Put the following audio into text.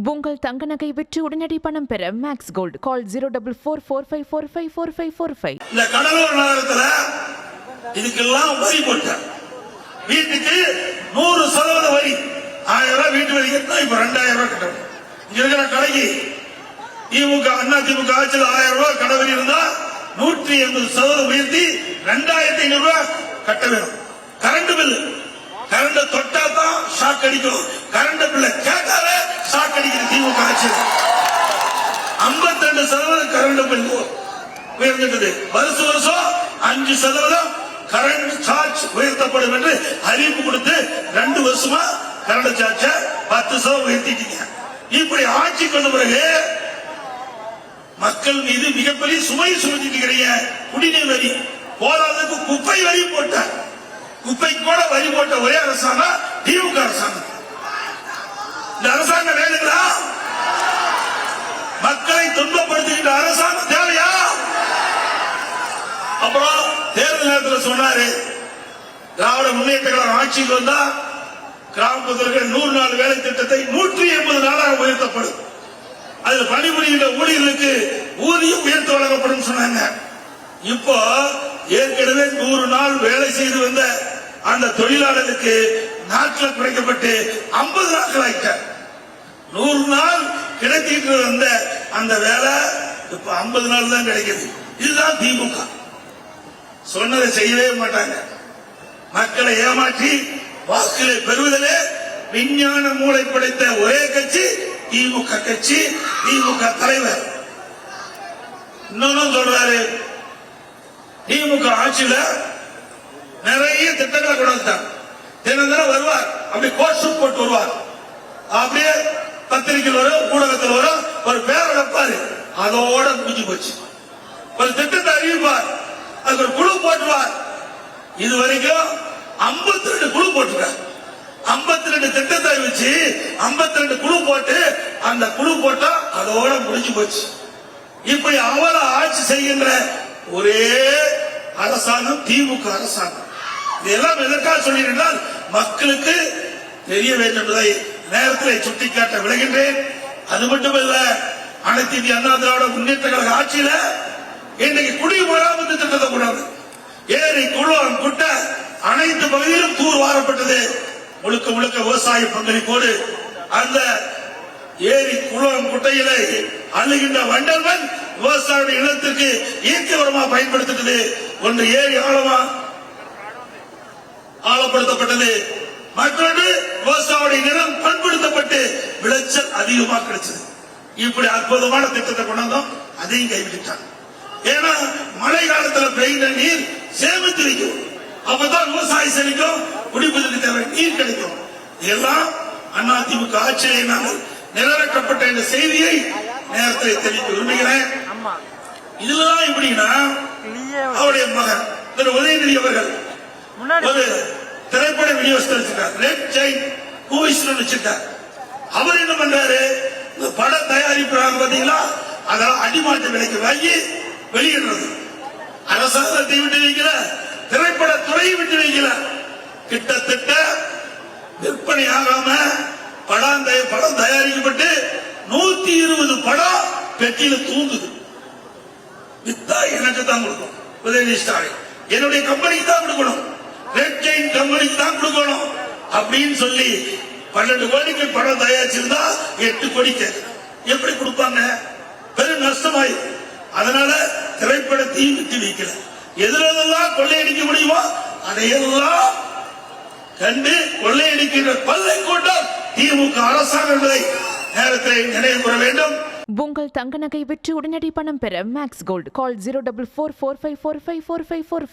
உங்கள் தங்க நகை விற்று உடனடி பணம் பெற மேக்ஸ் கோல்ட் கால் 04445454545. இந்த கடலூர் நகரத்துல இதுக்கெல்லாம் வரி போட்டார். வீட்டுக்கு 100% வரி. 1000 ரூபாய் வீட்டு வரி கட்டினா இப்ப 2000 ரூபாய் கட்டணும். இங்க இருக்கிற கடைக்கு திமுக அதிமுக ஆட்சியில் 1000 ரூபாய் கடை வரி இருந்தா 180% உயர்த்தி 2500 ரூபாய் கட்ட வேணும். கரண்ட் பில் கரண்ட் தொட்டா தான் ஷாக் அடிக்கும். கரண்ட் பில்ல கேட்டாலே ஷாக் அடிக்கிற திமுக ஆட்சி 52% கரண்ட் பில் உயர்ந்துட்டது. வருஷம் 5% கரண்ட் சார்ஜ் உயர்த்தப்படும் என்று அறிவிப்பு கொடுத்து 2 வருஷமா கரண்ட் சார்ஜ் 10% உயர்த்திட்டீங்க. இப்படி ஆட்சி கொண்ட பிறகு மக்கள் மீது மிகப்பெரிய சுமை சுமத்திட்டு குடிநீர் வரி போதாததுக்கு குப்பை வரி போட்டார். குப்பைக்கு கூட வரி போட்ட ஒரே அரசாங்கம் திமுக அரசாங்கம். இந்த அரசாங்கம் வேணுங்களா? மக்களை துன்பப்படுத்துகின்ற அரசாங்கம் தேவையா? அப்புறம் தேர்தல் நேரத்தில் சொன்னாரு, திராவிட முன்னேற்ற கழகம் ஆட்சிக்கு வந்தா கிராமப்புறத்திற்கு 100 நாள் வேலை திட்டத்தை 180 நாளாக உயர்த்தப்படும். அதில் பணிபுரிகின்ற ஊழியர்களுக்கு ஊதியம் உயர்த்த வழங்கப்படும் சொன்னாங்க. இப்போ ஏற்கனவே 100 நாள் வேலை செய்து வந்த அந்த தொழிலாளர்களுக்கு நாட்கள் குறைக்கப்பட்டு 50 நாட்கள் ஆயிட்டார். 100 நாள் கிடைத்திட்டு வந்த அந்த வேலை இப்ப 50 நாள் தான் கிடைக்குது. இதுதான் திமுக. சொன்னதை செய்யவே மாட்டாங்க. மக்களை ஏமாற்றி வாக்குகளை பெறுவதிலே விஞ்ஞான மூளை படைத்த ஒரே கட்சி திமுக கட்சி, திமுக தலைவர். இன்னொன்னு சொல்றாரு, திமுக ஆட்சியில நிறைய திட்டங்களை கொண்டு வந்தார். தினம் வருவார், அப்படி கோட் ஷூட் போட்டு வருவார். அப்படியே பத்திரிகை வரும், ஊடகத்தில் வரும், ஒரு பேரை வைப்பாரு. அதோட முடிஞ்சு போச்சு. ஒரு திட்டத்தை அறிவிப்பார், அதுக்கு ஒரு குழு போட்டுவார். இது வரைக்கும் 52 குழு போட்டுருக்கார். 52 திட்டத்தை அறிவிச்சு 52 குழு போட்டு அந்த குழு போட்டா அதோட முடிஞ்சு போச்சு. இப்படி அவளை ஆட்சி செய்கின்ற ஒரே அரசாங்கம் திமுக அரசாங்கம். இதெல்லாம் எதற்காக சொல்லியிருந்தால் மக்களுக்கு தெரிய வேண்டும் என்பதை நேரத்தில் சுட்டிக்காட்ட விளைகின்றேன். அது மட்டுமல்ல, அனைத்து இந்திய அண்ணா திராவிட முன்னேற்ற கழக ஆட்சியில இன்றைக்கு குடிமராமத்து திட்டத்தை கூடாது. ஏரி குளம் குட்ட அனைத்து பகுதியிலும் தூர் வாரப்பட்டது. முழுக்க முழுக்க விவசாய பங்களிப்போடு அந்த ஏரி குளம் குட்டையில அழுகின்ற வண்டல்மண் விவசாய நிலத்திற்கு இயற்கை உரமா பயன்படுத்தினது. ஒன்று ஏரி ஆழப்படுத்தப்பட்டது, மற்றொன்று விவசாய நிலம் பண்படுத்தப்பட்டு விளைச்சல் அதிகமாக கிடைச்சது. இப்படி அற்புதமான திட்டத்தை கொண்டு வந்தோம். அதையும் கைவிட்டாங்க. ஏன்னா மழை காலத்தில் பெய்த நீர் சேமித்து வைக்கும். அப்பதான் விவசாயம் செழிக்கும், குடிப்பதற்கு தேவை நீர் கிடைக்கும். இதெல்லாம் அதிமுக ஆட்சியை நாங்கள் நிறைவேற்றப்பட்ட இந்த செய்தியை நேரத்தில் தெரிவிக்க விரும்புகிறேன். இதுலதான் எப்படின்னா, அவருடைய மகன் திரு உதயநிதி அவர்கள் ஒரு திரைப்பட விநியோகஸ்தர் வச்சிருக்கார். ரெட் ஜெயின் மூவிஸ் வச்சிருக்கார். அவர் என்ன பண்றாரு, இந்த பட தயாரிப்பாங்க பாத்தீங்களா, அதெல்லாம் அடிமாட்டு விலைக்கு வாங்கி வெளியிடுறது. அரசாங்கத்தை விட்டு வைக்கல, திரைப்பட துறையை விட்டு வைக்கல. கிட்டத்தட்ட விற்பனை ஆகாம படம் தயாரிக்கப்பட்டு 120 படம் பெட்டியில தூங்குது. வித்தா எனக்கு தான் கொடுக்கும் உதயநிதி ஸ்டாலின், என்னுடைய கம்பெனிக்கு தான் கொடுக்கணும், ரெட் ஜெயின் கம்பெனிக்கு தான் கொடுக்கணும் அப்படின்னு சொல்லி 12 கோடிக்கு படம் தயாரிச்சிருந்தா 8 கோடி எப்படி கொடுப்பாங்க? பெரும் நஷ்டமாயி. அதனால திரைப்படத்தையும் விட்டு வைக்கல. எதிரெல்லாம் கொள்ளையடிக்க முடியுமோ அதையெல்லாம் கண்டு கொள்ளையடிக்கின்ற கொள்ளை கூட்டம் திமுக அரசாங்கம் என்பதை நேரத்தில் நினைவு கூற வேண்டும். உங்கள் தங்க நகை விற்று உடனடி பணம் பெற மேக்ஸ் கோல்ட் கால் 04445454545.